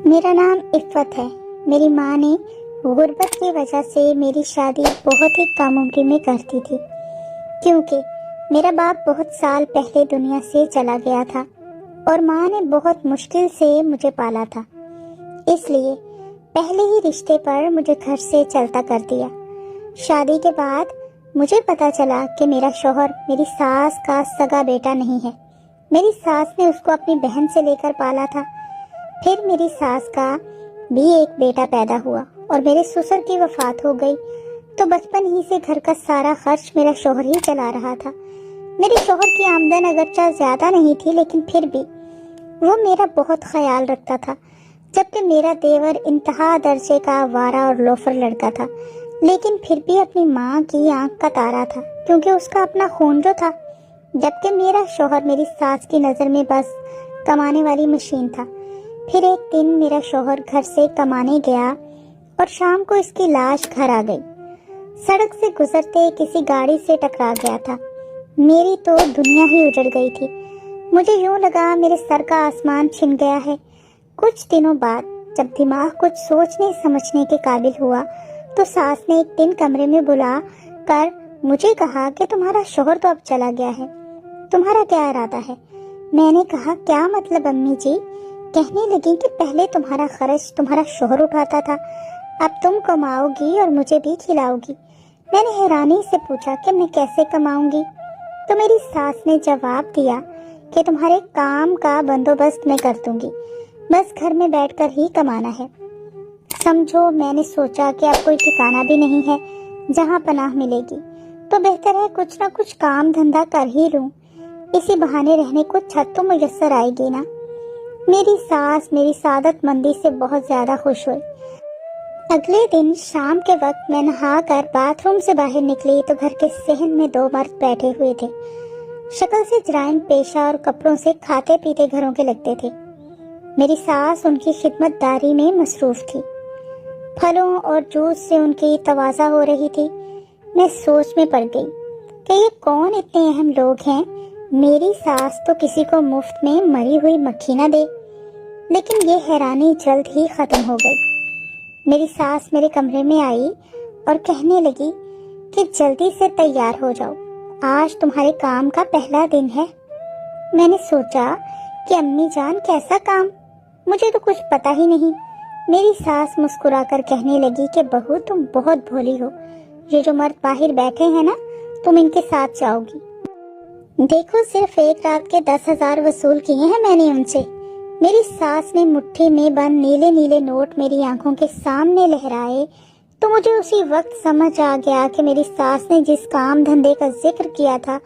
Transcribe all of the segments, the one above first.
میرا نام عفت ہے۔ میری ماں نے غربت کی وجہ سے میری شادی بہت ہی کم عمری میں کر دی تھی، کیونکہ میرا باپ بہت سال پہلے دنیا سے چلا گیا تھا اور ماں نے بہت مشکل سے مجھے پالا تھا۔ اس لیے پہلے ہی رشتے پر مجھے گھر سے چلتا کر دیا۔ شادی کے بعد مجھے پتا چلا کہ میرا شوہر میری ساس کا سگا بیٹا نہیں ہے۔ میری ساس نے اس کو اپنی بہن سے لے کر پالا تھا۔ پھر میری ساس کا بھی ایک بیٹا پیدا ہوا اور میرے سسر کی وفات ہو گئی، تو بچپن ہی سے گھر کا سارا خرچ میرا شوہر ہی چلا رہا تھا۔ میرے شوہر کی آمدن اگرچہ زیادہ نہیں تھی، لیکن پھر بھی وہ میرا بہت خیال رکھتا تھا، جبکہ میرا دیور انتہا درجے کا آوارہ اور لوفر لڑکا تھا، لیکن پھر بھی اپنی ماں کی آنکھ کا تارا تھا، کیونکہ اس کا اپنا خون جو تھا، جبکہ میرا شوہر میری ساس کی نظر میں بس کمانے والی مشین تھا۔ پھر ایک دن میرا شوہر گھر سے کمانے گیا اور شام کو اس کی لاش گھر آ گئی۔ سڑک سے گزرتے کسی گاڑی سے ٹکرا گیا تھا۔ میری تو دنیا ہی اجڑ گئی تھی۔ مجھے یوں لگا میرے سر کا آسمان چھن گیا ہے۔ کچھ دنوں بعد جب دماغ کچھ سوچنے سمجھنے کے قابل ہوا، تو ساس نے ایک دن کمرے میں بلا کر مجھے کہا کہ تمہارا شوہر تو اب چلا گیا ہے، تمہارا کیا ارادہ ہے؟ میں نے کہا کیا مطلب امی جی؟ کہنے لگی کہ پہلے تمہارا خرچ تمہارا شوہر اٹھاتا تھا، اب تم کماؤ گی اور مجھے بھی کھلاؤ گی۔ میں نے حیرانی سے پوچھا کہ میں کیسے کماؤں گی؟ تو میری ساس نے جواب دیا کہ تمہارے کام کا بندوبست میں کر دوں گی، بس گھر میں بیٹھ کر ہی کمانا ہے۔ سمجھو میں نے سوچا کہ اب کوئی ٹھکانہ بھی نہیں ہے جہاں پناہ ملے گی، تو بہتر ہے کچھ نہ کچھ کام دھندا کر ہی لوں، اسی بہانے رہنے کو چھت تو میسر آئے گی نا۔ میری ساس میری سعادت مندی سے بہت زیادہ خوش ہوئی۔ اگلے دن شام کے وقت میں نہا کر باتھ روم سے باہر نکلی تو گھر کے صحن میں دو مرد بیٹھے ہوئے تھے۔ شکل سے جرائم پیشہ اور کپڑوں سے کھاتے پیتے گھروں کے لگتے تھے۔ میری ساس ان کی خدمت داری میں مصروف تھی۔ پھلوں اور جوس سے ان کی تواضع ہو رہی تھی۔ میں سوچ میں پڑ گئی کہ یہ کون اتنے اہم لوگ ہیں۔ میری ساس تو کسی کو مفت میں مری ہوئی مکھی نہ دے۔ لیکن یہ حیرانی جلد ہی ختم ہو گئی۔ میری ساس میرے کمرے میں آئی اور کہنے لگی کہ جلدی سے تیار ہو جاؤ، آج تمہارے کام کا پہلا دن ہے۔ میں نے سوچا کہ امی جان کیسا کام؟ مجھے تو کچھ پتا ہی نہیں۔ میری ساس مسکرا کر کہنے لگی کہ بہو تم بہت بھولی ہو، یہ جو مرد باہر بیٹھے ہیں نا، تم ان کے ساتھ جاؤ گی۔ دیکھو صرف ایک رات کے 10,000 وصول کیے ہیں میں نے ان سے۔ میری ساس نے مٹھی میں بند نیلے نیلے نوٹ میری آنکھوں کے سامنے لہرائے تو مجھے اسی وقت سمجھ آ گیا کہ میری ساس نے جس کام دھندے کا ذکر کیا تھا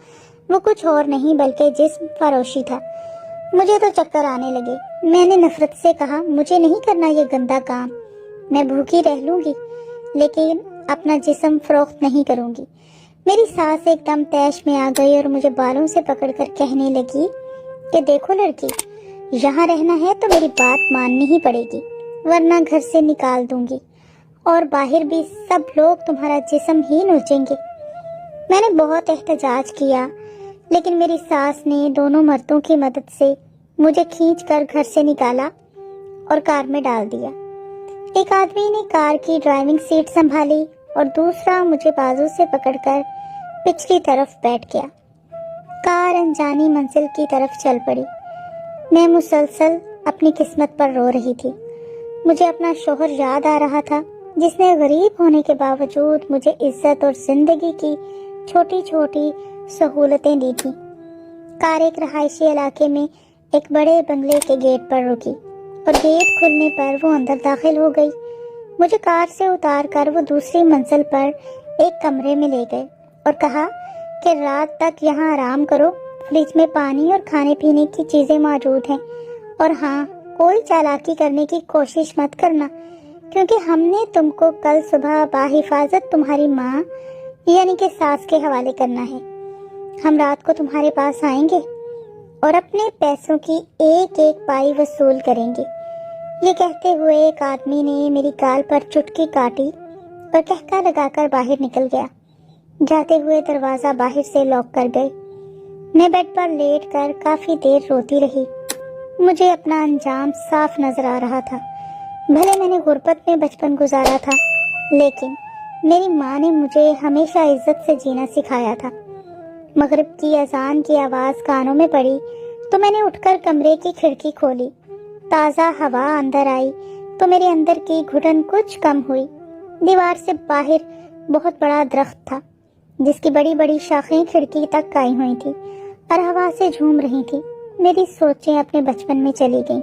وہ کچھ اور نہیں بلکہ جسم فروشی تھا۔ مجھے تو چکر آنے لگے۔ میں نے نفرت سے کہا مجھے نہیں کرنا یہ گندا کام، میں بھوکی رہ لوں گی لیکن اپنا جسم فروخت نہیں کروں گی۔ میری ساس ایک دم طیش میں آ گئی اور مجھے بالوں سے پکڑ کر کہنے لگی کہ دیکھو لڑکی، یہاں رہنا ہے تو میری بات ماننی ہی پڑے گی، ورنہ گھر سے نکال دوں گی اور باہر بھی سب لوگ تمہارا جسم ہی نوچیں گے۔ میں نے بہت احتجاج کیا، لیکن میری ساس نے دونوں مردوں کی مدد سے مجھے کھینچ کر گھر سے نکالا اور کار میں ڈال دیا۔ ایک آدمی نے کار کی ڈرائیونگ سیٹ سنبھالی اور دوسرا مجھے بازو سے پکڑ کر پچھلی طرف بیٹھ گیا۔ کار انجانی منزل کی طرف چل پڑی۔ میں مسلسل اپنی قسمت پر رو رہی تھی۔ مجھے اپنا شوہر یاد آ رہا تھا، جس نے غریب ہونے کے باوجود مجھے عزت اور زندگی کی چھوٹی چھوٹی سہولتیں دی تھیں۔ کار ایک رہائشی علاقے میں ایک بڑے بنگلے کے گیٹ پر رکی اور گیٹ کھلنے پر وہ اندر داخل ہو گئی۔ مجھے کار سے اتار کر وہ دوسری منزل پر ایک کمرے میں لے گئے اور کہا کہ رات تک یہاں آرام کرو، فریج میں پانی اور کھانے پینے کی چیزیں موجود ہیں، اور ہاں کوئی چالاکی کرنے کی کوشش مت کرنا، کیونکہ ہم نے تم کو کل صبح باحفاظت تمہاری ماں یعنی کہ ساس کے حوالے کرنا ہے۔ ہم رات کو تمہارے پاس آئیں گے اور اپنے پیسوں کی ایک ایک پائی وصول کریں گے۔ یہ کہتے ہوئے ایک آدمی نے میری گال پر چٹکی کاٹی اور کہکا لگا کر باہر نکل گیا۔ جاتے ہوئے دروازہ باہر سے لاک کر گئے۔ میں بیڈ پر لیٹ کر کافی دیر روتی رہی۔ مجھے اپنا انجام صاف نظر آ رہا تھا۔ بھلے میں نے غربت میں بچپن گزارا تھا، لیکن میری ماں نے مجھے ہمیشہ عزت سے جینا سکھایا تھا۔ مغرب کی اذان کی آواز کانوں میں پڑی تو میں نے اٹھ کر کمرے کی کھڑکی کھولی۔ تازہ ہوا اندر آئی تو میرے اندر کی گھٹن کچھ کم ہوئی۔ دیوار سے باہر بہت بڑا درخت تھا جس کی بڑی بڑی شاخیں کھڑکی تک آئی ہوئی تھی اور ہوا سے جھوم رہی تھی۔ میری سوچیں اپنے بچپن میں چلی گئیں۔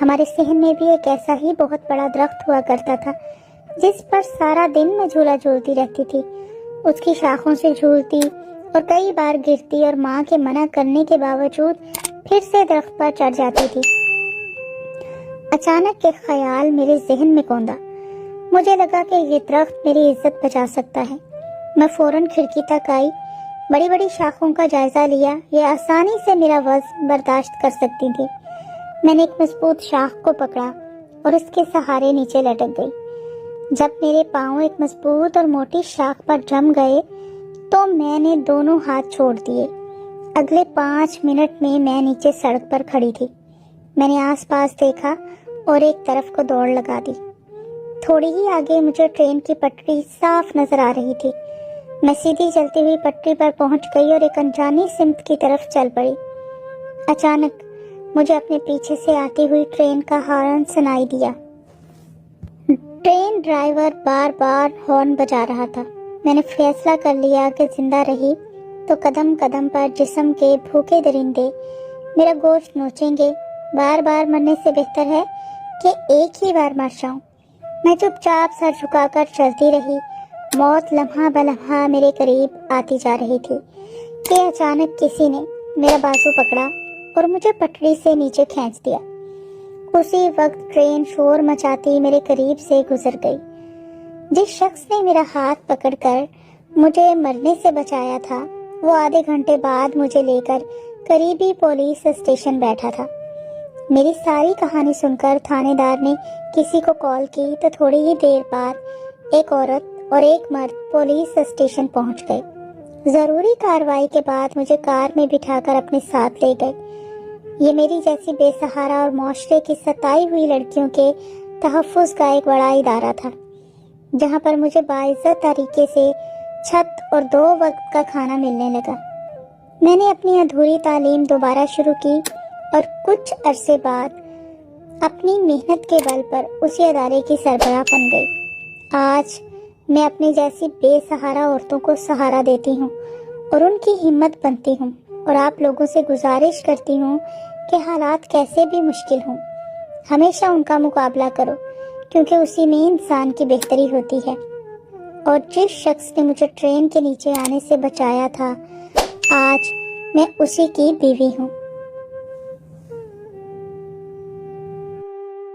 ہمارے صحن میں بھی ایک ایسا ہی بہت بڑا درخت ہوا کرتا تھا جس پر سارا دن میں جھولا جھولتی رہتی تھی۔ اس کی شاخوں سے جھولتی اور کئی بار گرتی اور ماں کے منع کرنے کے باوجود پھر سے درخت پر چڑھ جاتی تھی۔ اچانک ایک خیال میرے ذہن میں کوندا۔ مجھے لگا کہ یہ درخت میری عزت بچا سکتا ہے۔ میں فوراً کھڑکی تک آئی، بڑی بڑی شاخوں کا جائزہ لیا۔ یہ آسانی سے میرا وزن برداشت کر سکتی تھی۔ میں نے ایک مضبوط شاخ کو پکڑا اور اس کے سہارے نیچے لٹک گئی۔ جب میرے پاؤں ایک مضبوط اور موٹی شاخ پر جم گئے تو میں نے دونوں ہاتھ چھوڑ دیے۔ اگلے 5 منٹ میں نیچے سڑک پر کھڑی تھی۔ میں نے آس پاس دیکھا اور ایک طرف کو دوڑ لگا دی۔ تھوڑی ہی آگے مجھے ٹرین کی پٹری صاف نظر آ رہی تھی۔ میں سیدھی چلتی ہوئی پٹری پر پہنچ گئی اور ایک انجانی سمت کی طرف چل پڑی۔ اچانک مجھے اپنے پیچھے سے آتی ہوئی ٹرین کا ہارن سنائی دیا۔ ٹرین ڈرائیور بار بار ہارن بجا رہا تھا۔ میں نے فیصلہ کر لیا کہ زندہ رہی تو قدم قدم پر جسم کے بھوکے درندے میرا گوشت نوچیں گے۔ بار بار مرنے سے بہتر ہے کہ ایک ہی بار مر جاؤں۔ میں چپ چاپ سر جھکا کر چلتی رہی۔ موت لمحہ بلمحہ میرے قریب آتی جا رہی تھی کہ اچانک کسی نے میرا بازو پکڑا اور مجھے پٹری سے نیچے کھینچ دیا۔ اسی وقت ٹرین شور مچاتی میرے قریب سے گزر گئی۔ جس شخص نے میرا ہاتھ پکڑ کر مجھے مرنے سے بچایا تھا وہ آدھے گھنٹے بعد مجھے لے کر قریبی پولیس اسٹیشن بیٹھا تھا۔ میری ساری کہانی سن کر تھانے دار نے کسی کو کال کی تو تھوڑی ہی دیر بعد ایک عورت اور ایک مرد پولیس اسٹیشن پہنچ گئے۔ ضروری کارروائی کے بعد مجھے کار میں بٹھا کر اپنے ساتھ لے گئے۔ یہ میری جیسی بے سہارا اور معاشرے کی ستائی ہوئی لڑکیوں کے تحفظ کا ایک بڑا ادارہ تھا، جہاں پر مجھے باعزت طریقے سے چھت اور 2 وقت کا کھانا ملنے لگا۔ میں نے اپنی ادھوری تعلیم دوبارہ شروع کی اور کچھ عرصے بعد اپنی محنت کے بل پر اسی ادارے کی سربراہ بن گئی۔ آج میں اپنی جیسی بے سہارا عورتوں کو سہارا دیتی ہوں اور ان کی ہمت بنتی ہوں، اور آپ لوگوں سے گزارش کرتی ہوں کہ حالات کیسے بھی مشکل ہوں، ہمیشہ ان کا مقابلہ کرو، کیونکہ اسی میں انسان کی بہتری ہوتی ہے۔ اور جس شخص نے مجھے ٹرین کے نیچے آنے سے بچایا تھا، آج میں اسی کی بیوی ہوں۔